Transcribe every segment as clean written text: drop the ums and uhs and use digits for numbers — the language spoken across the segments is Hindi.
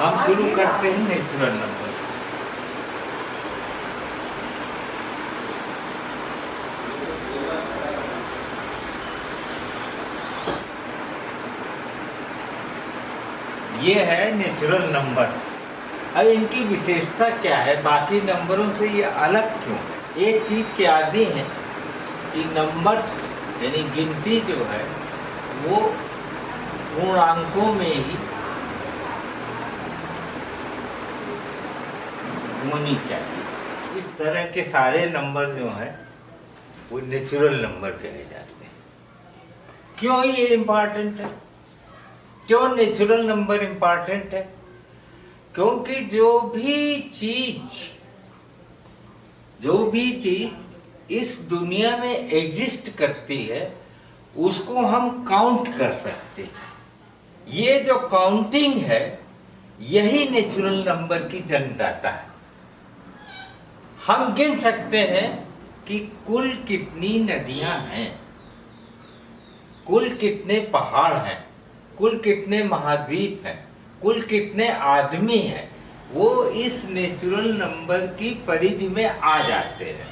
हम शुरू करते हैं नेचुरल नंबर। ये है नेचुरल नंबर्स। अब इनकी विशेषता क्या है, बाकी नंबरों से ये अलग क्यों? एक चीज के आदी हैं कि नंबर्स यानी गिनती जो है वो पूर्णांकों में ही होनी चाहिए। इस तरह के सारे नंबर जो हैं वो नेचुरल नंबर कहे जाते हैं। क्यों ये इम्पॉर्टेंट है? क्यों नेचुरल नंबर इम्पॉर्टेंट है? क्योंकि जो भी चीज इस दुनिया में एग्जिस्ट करती है उसको हम काउंट कर सकते हैं। ये जो काउंटिंग है यही नेचुरल नंबर की जन्मदाता है। हम गिन सकते हैं कि कुल कितनी नदियां हैं, कुल कितने पहाड़ हैं, कुल कितने महाद्वीप हैं, कुल कितने आदमी हैं, वो इस नेचुरल नंबर की परिधि में आ जाते हैं।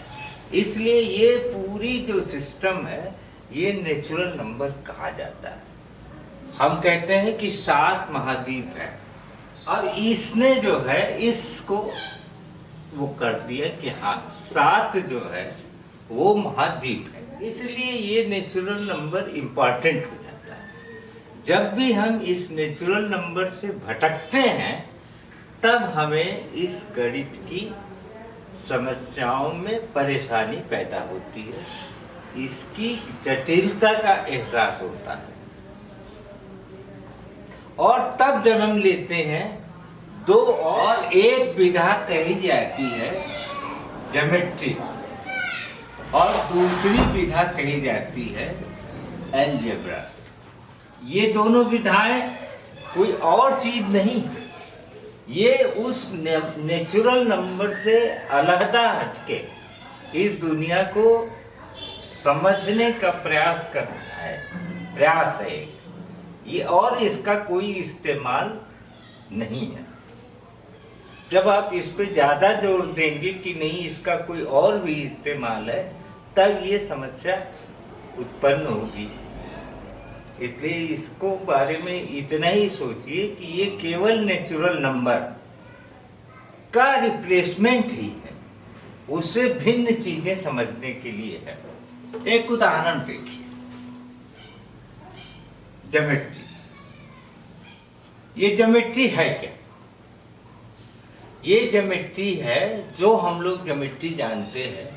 इसलिए ये पूरी जो सिस्टम है ये नेचुरल नंबर कहा जाता है। हम कहते हैं कि 7 महाद्वीप है और इसने जो है इसको वो कर दिया कि हाँ 7 जो है वो महाद्वीप है। इसलिए ये नेचुरल नंबर इम्पॉर्टेंट हो जाता है। जब भी हम इस नेचुरल नंबर से भटकते हैं तब हमें इस गणित की समस्याओं में परेशानी पैदा होती है, इसकी जटिलता का एहसास होता है और तब जन्म लेते हैं दो और एक विधा कही जाती है ज्योमेट्री और दूसरी विधा कही जाती है अलजेब्रा। ये दोनों विधाएं कोई और चीज नहीं, ये उस नेचुरल नंबर से अलहदा हटके इस दुनिया को समझने का प्रयास है ये, और इसका कोई इस्तेमाल नहीं है। जब आप इस पे ज्यादा जोर देंगे कि नहीं इसका कोई और भी इस्तेमाल है तब ये समस्या उत्पन्न होगी। इसलिए इसको बारे में इतना ही सोचिए कि ये केवल नेचुरल नंबर का रिप्लेसमेंट ही है, उससे भिन्न चीजें समझने के लिए है। एक उदाहरण देखिए, ज्योमेट्री। ये ज्योमेट्री है क्या? ये ज्योमेट्री है जो हम लोग ज्योमेट्री जानते हैं,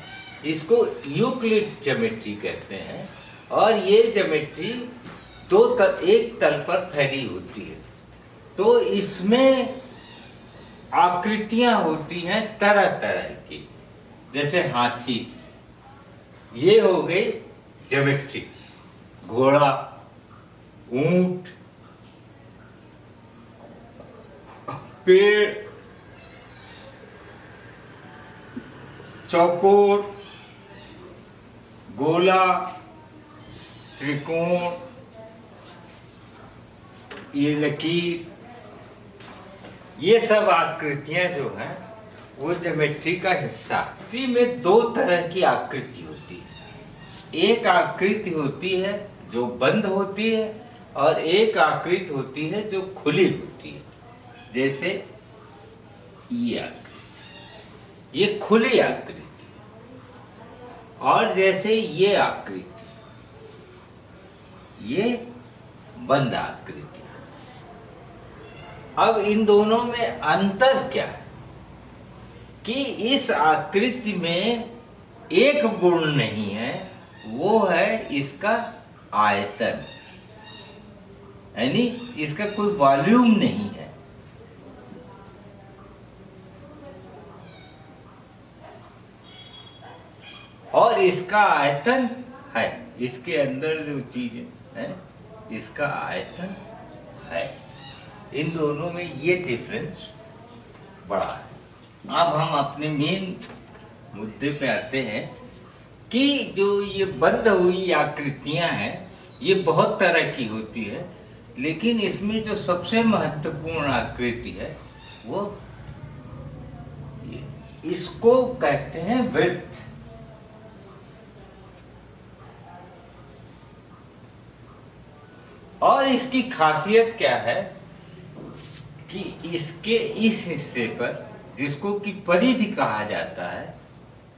इसको यूक्लिड ज्योमेट्री कहते हैं। और ये ज्योमेट्री एक तल पर फैली होती है, तो इसमें आकृतियां होती हैं तरह तरह की, जैसे हाथी, ये हो गई ज्योमेट्री, घोड़ा, ऊंट, पेड़, चौकोर, गोला, त्रिकोण, ये लकीर, ये सब आकृतियां जो हैं वो ज्योमेट्री का हिस्सा। ज्योमेट्री में 2 तरह की आकृति होती है। एक आकृति होती है जो बंद होती है और एक आकृति होती है जो खुली होती है। जैसे ये आकृति, ये खुली आकृति, और जैसे ये आकृति, ये बंद आकृति। अब इन दोनों में अंतर क्या है कि इस आकृति में एक गुण नहीं है, वो है इसका आयतन, यानी इसका कोई वॉल्यूम नहीं है। और इसका आयतन है, इसके अंदर जो चीज है इसका आयतन है। इन दोनों में ये डिफरेंस बड़ा है। अब हम अपने मेन मुद्दे पे आते हैं कि जो ये बंद हुई आकृतियां हैं ये बहुत तरह की होती है। लेकिन इसमें जो सबसे महत्वपूर्ण आकृति है वो ये, इसको कहते हैं वृत्त। और इसकी खासियत क्या है कि इसके इस हिस्से पर, जिसको कि परिधि कहा जाता है,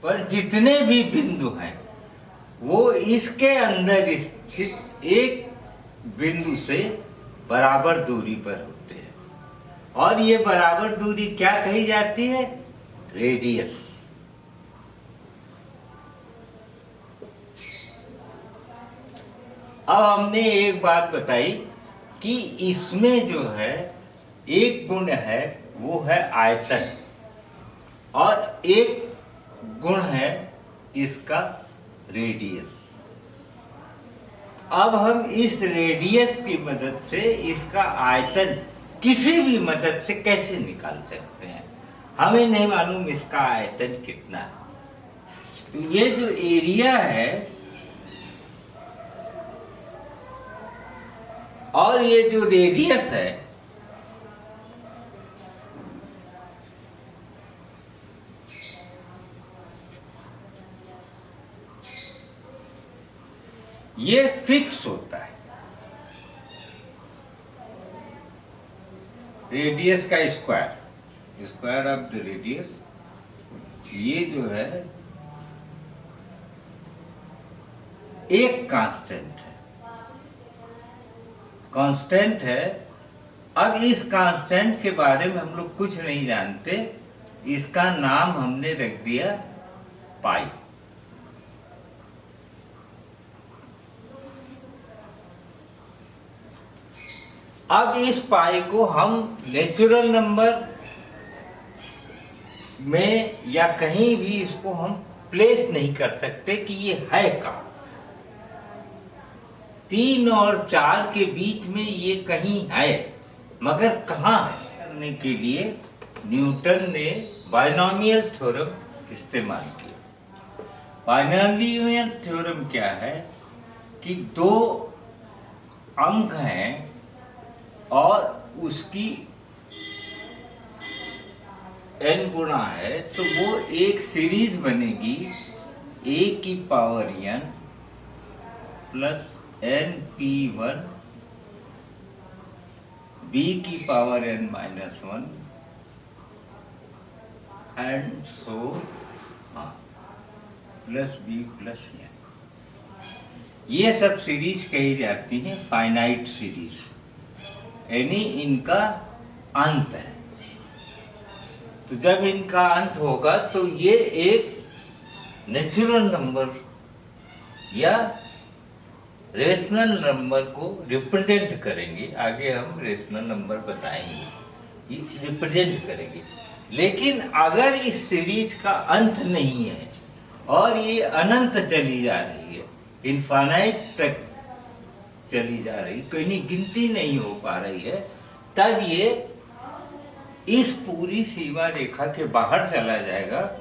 पर जितने भी बिंदु हैं वो इसके अंदर स्थित एक बिंदु से बराबर दूरी पर होते हैं। और ये बराबर दूरी क्या कही जाती है? रेडियस। अब हमने एक बात बताई कि इसमें जो है एक गुण है वो है आयतन, और एक गुण है इसका रेडियस। अब हम इस रेडियस की मदद से इसका आयतन किसी भी मदद से कैसे निकाल सकते हैं? हमें नहीं मालूम इसका आयतन कितना है। ये जो एरिया है और ये जो रेडियस है, ये फिक्स होता है। रेडियस का स्क्वायर ऑफ द रेडियस, ये जो है एक कांस्टेंट है। अब इस कांस्टेंट के बारे में हम लोग कुछ नहीं जानते, इसका नाम हमने रख दिया पाई। अब इस पाई को हम नेचुरल नंबर में या कहीं भी इसको हम प्लेस नहीं कर सकते कि ये है कहां। 3 और 4 के बीच में ये कहीं है, मगर कहां है करने के लिए न्यूटन ने बायनोमियल थ्योरम इस्तेमाल किया। बायनोमियल थ्योरम क्या है कि 2 अंक हैं और उसकी n गुणा है, तो वो एक सीरीज बनेगी a की power n plus np1 b की power n minus 1 and so plus b plus n। ये सब सीरीज कही जाती है फाइनाइट सीरीज, यानी इनका अंत है। तो जब इनका अंत होगा तो ये एक नेचुरल नंबर या रेशनल नंबर को रिप्रेजेंट करेंगे। आगे हम रेशनल नंबर बताएंगे, ये रिप्रेजेंट करेंगे। लेकिन अगर इस सीरीज का अंत नहीं है और ये अनंत चली जा रही है, इनफाइनाइट तक चली जा रही, कहीं गिनती नहीं हो पा रही है, तब ये इस पूरी सीमा रेखा के बाहर चला जाएगा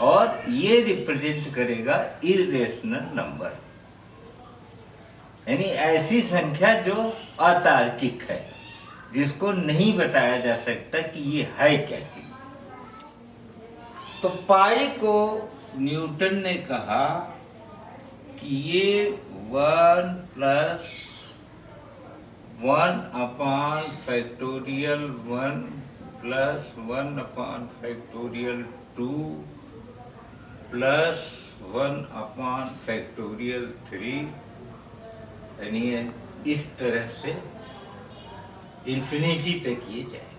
और ये रिप्रेजेंट करेगा इरेशनल नंबर, यानी ऐसी संख्या जो अतार्किक है, जिसको नहीं बताया जा सकता कि ये है क्या चीज। तो पाई को न्यूटन ने कहा कि ये 1 plus 1 upon factorial 1 plus 1 upon factorial 2 plus 1 upon factorial 3, यानी इस तरह से इन्फिनिटी तक ये जाए।